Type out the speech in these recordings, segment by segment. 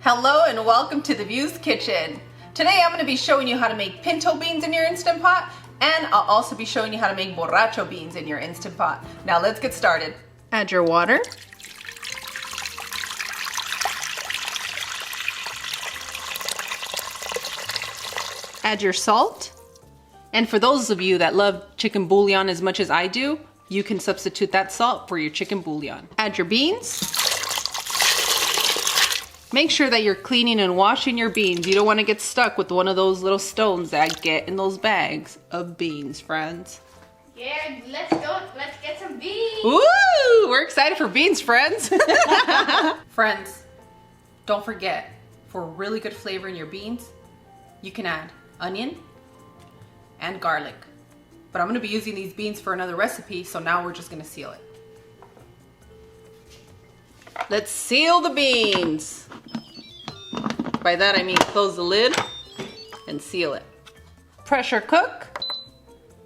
Hello and welcome to the View's Kitchen. Today I'm going to be showing you how to make pinto beans in your Instant Pot, and I'll also be showing you how to make Boracho beans in your Instant Pot. Now let's get started. Add your water. Add your salt. And for those of you that love chicken bouillon as much as I do, you can substitute that salt for your chicken bouillon. Add your beans. Make sure that you're cleaning and washing your beans. You don't want to get stuck with one of those little stones that get in those bags of beans, friends. Yeah, let's go. Let's get some beans. Woo! We're excited for beans, friends. Friends, don't forget, for really good flavor in your beans, you can add onion and garlic. But I'm going to be using these beans for another recipe, so now we're just going to seal it. Let's seal the beans. By that I mean close the lid and seal it. Pressure cook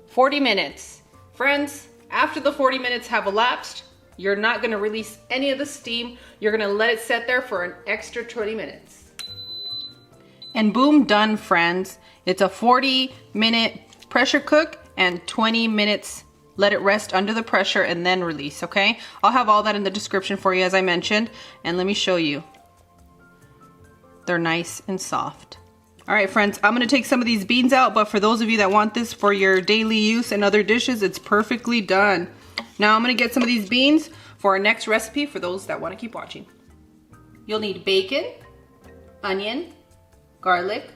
40 minutes. Friends, after the 40 minutes have elapsed, you're not going to release any of the steam. You're going to let it sit there for an extra 20 minutes. And boom, done, friends. It's a 40-minute pressure cook and 20 minutes let it rest under the pressure and then release, okay? I'll have all that in the description for you as I mentioned. And let me show you. They're nice and soft. All right, friends, I'm gonna take some of these beans out, but for those of you that want this for your daily use and other dishes, it's perfectly done. Now I'm gonna get some of these beans for our next recipe for those that wanna keep watching. You'll need bacon, onion, garlic,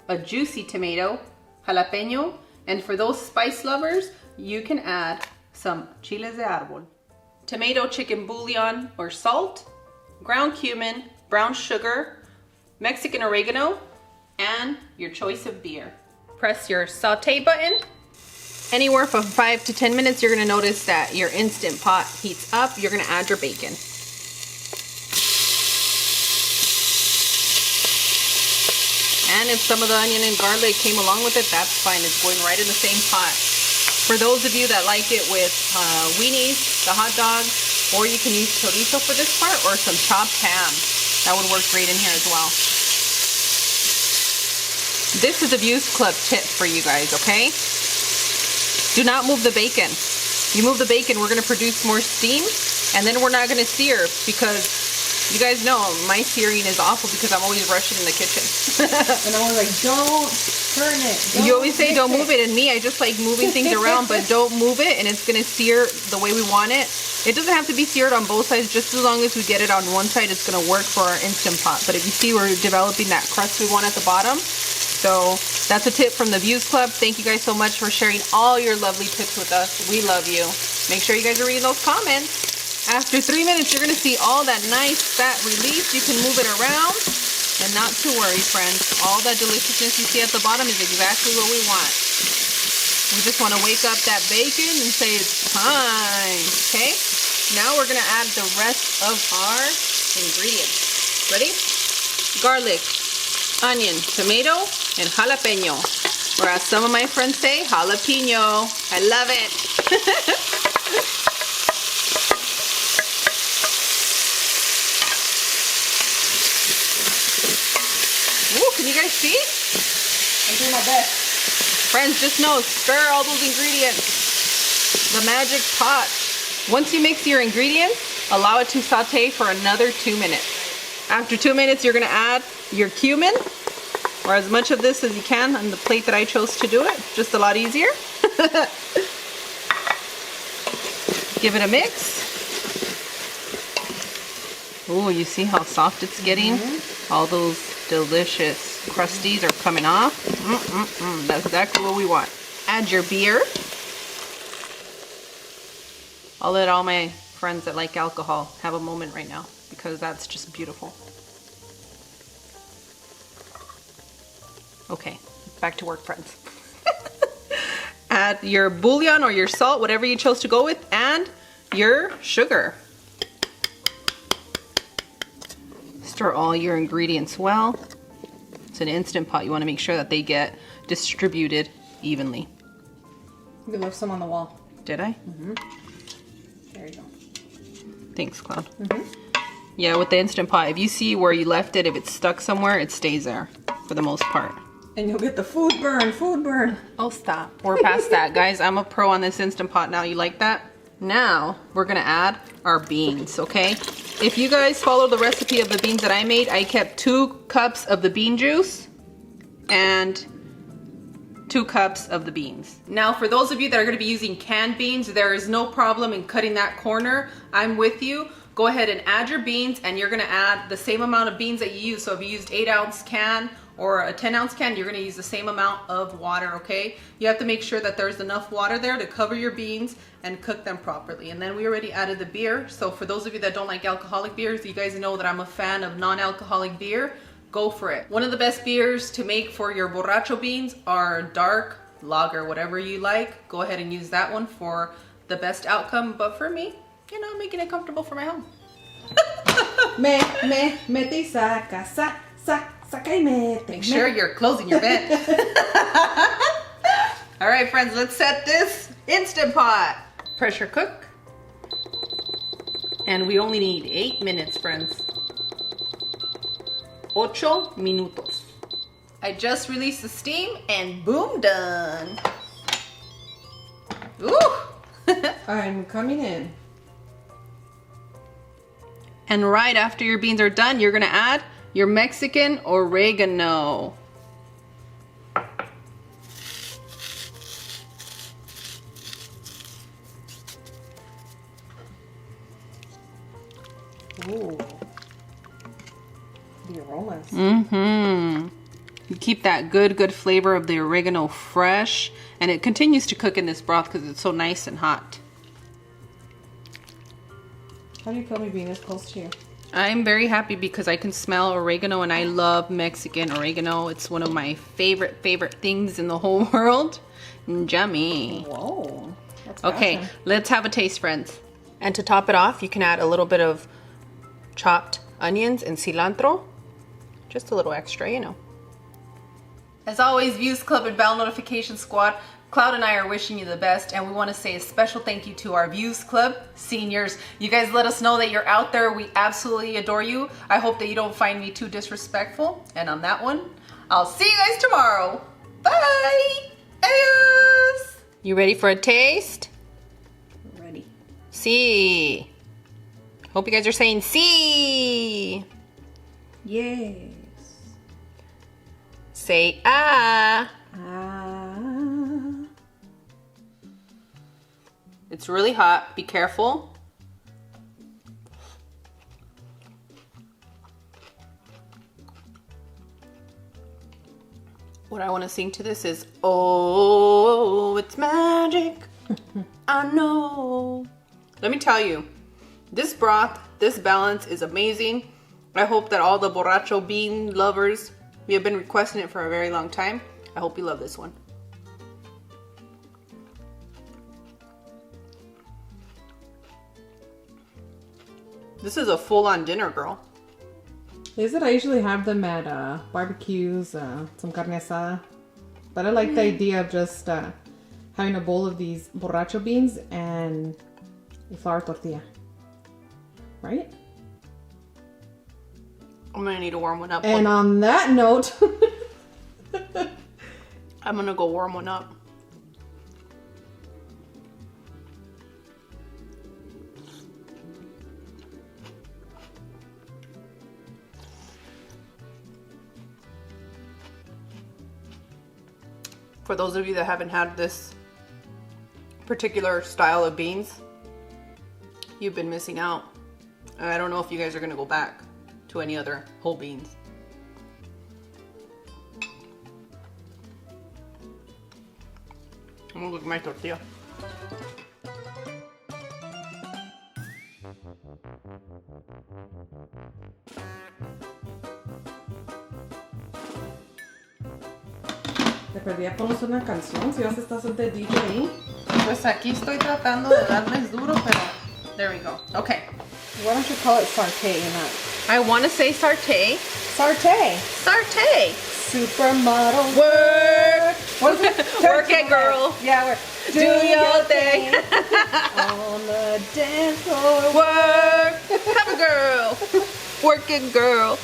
a juicy tomato, jalapeño, and for those spice lovers, you can add some chiles de árbol, tomato chicken bouillon or salt, ground cumin, brown sugar, Mexican oregano, and your choice of beer. Press your saute button. Anywhere from 5 to 10 minutes, you're gonna notice that your Instant Pot heats up. You're gonna add your bacon. And if some of the onion and garlic came along with it, that's fine. It's going right in the same pot. For those of you that like it with weenies, the hot dog, or you can use chorizo for this part, or some chopped ham. That would work great in here as well. This is a Views Club tip for you guys, okay? Do not move the bacon. You move the bacon, we're gonna produce more steam, and then we're not gonna sear, because you guys know my searing is awful because I'm always rushing in the kitchen. And I'm always like, don't turn it. You always say don't move it, and me, I just like moving things around, but don't move it, and it's gonna sear the way we want it. It doesn't have to be seared on both sides, just as long as we get it on one side, it's gonna work for our Instant Pot. But if you see, we're developing that crust we want at the bottom. So that's a tip from the Views Club. Thank you guys so much for sharing all your lovely tips with us. We love you. Make sure you guys are reading those comments. After 3 minutes, you're gonna see all that nice fat release. You can move it around, and not to worry, friends. All that deliciousness you see at the bottom is exactly what we want. We just wanna wake up that bacon and say it's time, okay? Now we're gonna add the rest of our ingredients. Ready? Garlic, onion, tomato, and jalapeño. Or as some of my friends say, jalapeno. I love it. Ooh, can you guys see? I'm doing my best. Friends, just know, stir all those ingredients. The magic pot. Once you mix your ingredients, allow it to saute for another 2 minutes. After 2 minutes, you're gonna add your cumin, or as much of this as you can on the plate that I chose to do it. Just a lot easier. Give it a mix. Ooh, you see how soft it's getting? All those delicious crusties are coming off. That's exactly what we want. Add your beer. I'll let all my friends that like alcohol have a moment right now, because that's just beautiful. Okay, back to work, friends. Add your bouillon or your salt, whatever you chose to go with, and your sugar. Stir all your ingredients well. It's an Instant Pot. You want to make sure that they get distributed evenly. You left some on the wall. Did I? There you go. Thanks, Cloud. Yeah, with the Instant Pot, if you see where you left it, if it's stuck somewhere, it stays there for the most part. And you'll get the food burn, food burn. Oh, stop. We're past that, guys. I'm a pro on this Instant Pot now. You like that? Now, we're gonna add our beans, okay? If you guys follow the recipe of the beans that I made, I kept 2 cups of the bean juice and 2 cups of the beans. Now, for those of you that are gonna be using canned beans, there is no problem in cutting that corner. I'm with you. Go ahead and add your beans, and you're gonna add the same amount of beans that you use. So if you used 8-ounce can or a 10-ounce can, you're gonna use the same amount of water, okay? You have to make sure that there's enough water there to cover your beans and cook them properly. And then we already added the beer. So for those of you that don't like alcoholic beers, you guys know that I'm a fan of non-alcoholic beer. Go for it. One of the best beers to make for your Boracho beans are dark lager, whatever you like. Go ahead and use that one for the best outcome. But for me, you know, making it comfortable for my home. Mete y saca, saca y mete. Make sure you're closing your vent. All right, friends, let's set this Instant Pot. Pressure cook. And we only need 8 minutes, friends. 8 minutos. I just released the steam and boom, done. Ooh. I'm coming in. And right after your beans are done, you're gonna add your Mexican oregano. Ooh. The aromas. Mm-hmm. You keep that good flavor of the oregano fresh, and it continues to cook in this broth because it's so nice and hot. How do you feel me being this close to you? I'm very happy because I can smell oregano, and I love Mexican oregano. It's one of my favorite things in the whole world. Yummy. Whoa. That's Okay, fashion. let's have a taste, friends. And to top it off, you can add a little bit of chopped onions and cilantro. Just a little extra, you know. As always, Views Club and Bell Notification Squad, Cloud and I are wishing you the best, and we want to say a special thank you to our Views Club seniors. You guys let us know that you're out there. We absolutely adore you. I hope that you don't find me too disrespectful. And on that one, I'll see you guys tomorrow. Bye! Adios! You ready for a taste? Ready. See. Hope you guys are saying see. Yes. Say ah. It's really hot. Be careful. What I want to sing to this is, oh, it's magic. I know. Let me tell you, this broth, this balance is amazing. I hope that all the Boracho bean lovers, we have been requesting it for a very long time. I hope you love this one. This is a full-on dinner, girl. Is it? I usually have them at barbecues, some carne asada. But I like the idea of just having a bowl of these Boracho beans and a flour tortilla. Right? I'm gonna need to warm one up. And on that note, I'm gonna go warm one up. For those of you that haven't had this particular style of beans, you've been missing out. And I don't know if you guys are gonna go back to any other whole beans. I'm gonna look at my tortilla. te perdí a ponerse una canción. Si vas a estar de DJ ahí. Pues aquí estoy tratando de darles duro, pero there we go. Okay. Why don't you call it sauté and not? I want to say saute. Sauté. Saute. Supermodel Work. What is it? Work it, girl. Yeah, work. Do your thing. On the dance floor. Work. Have a girl. Working girl.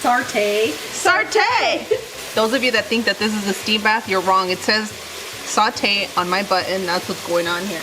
Saute. Saute. Those of you that think that this is a steam bath, you're wrong. It says saute on my button. That's what's going on here.